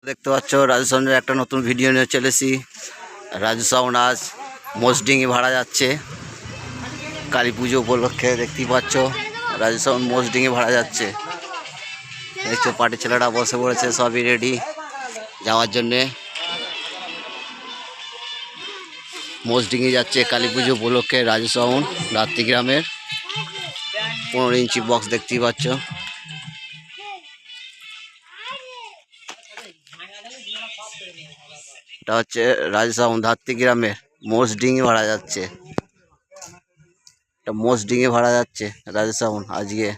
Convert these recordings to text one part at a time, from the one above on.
দেখতে পাচ্ছ রাজু সাউন্ডের একটা নতুন ভিডিও নিয়ে চলেছি। রাজু সাউন্ড আজ মোস্টডিঙি ভাড়া যাচ্ছে কালী পুজো উপলক্ষে। দেখতেই পাচ্ছ রাজু সাউন্ড মোস্টডিঙি ভাড়া যাচ্ছে। দেখছো পার্টি ছেলেরা বসে পড়েছে, সবই রেডি যাওয়ার জন্যে। মোস্টডিঙি যাচ্ছে কালী পুজো উপলক্ষে রাজু সাউন্ড রাত্রি গ্রামের 15 ইঞ্চি বক্স দেখতেই পাচ্ছ। এটা হচ্ছে রাজু সাউন্ড ধাত্রী গ্রামের মোস্টডিঙি ভাড়া যাচ্ছে। এটা মোস্টডিঙি ভাড়া যাচ্ছে রাজু সাউন্ড আজকে।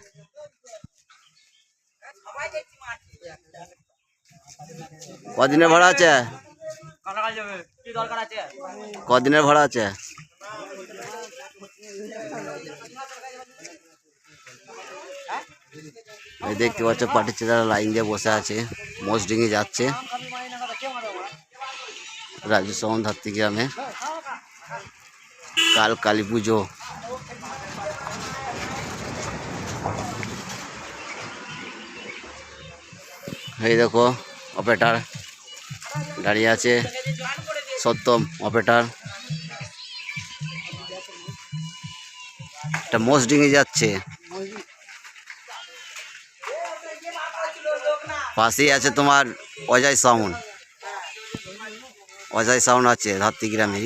কদিনের ভাড়া আছে? কদিনের ভাড়া আছে? এই দেখতে পাচ্ছ পার্টি ছেলেরা লাইন দিয়ে বসে আছে, মোস্টডিঙি যাচ্ছে রাজু সাউন্ড ধাত্রী গ্রামে। কাল কালী পুজো। এই দেখো অপারেটর দাঁড়িয়ে আছে, সত্যম অপারেটর। এটা মোস্টডিঙি যাচ্ছে, পাশেই আছে তোমার অজয় সাউন্ড। অজয় সাউন্ড আছে ধাত্রী গ্রামে।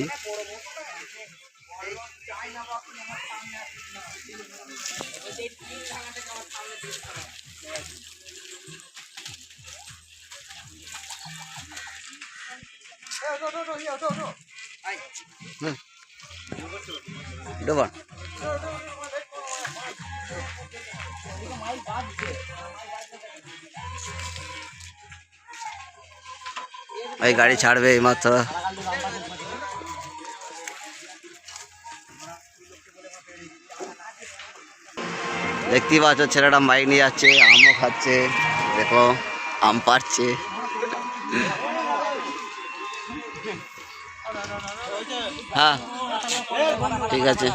ভাই গাড়ি ছাড়বে এই মাত্র। দেখতেই পাচ্ছ ছেলেটা মাইক নিয়ে যাচ্ছে, আমও খাচ্ছে। দেখো আম পাড়ছে। হ্যাঁ ঠিক আছে।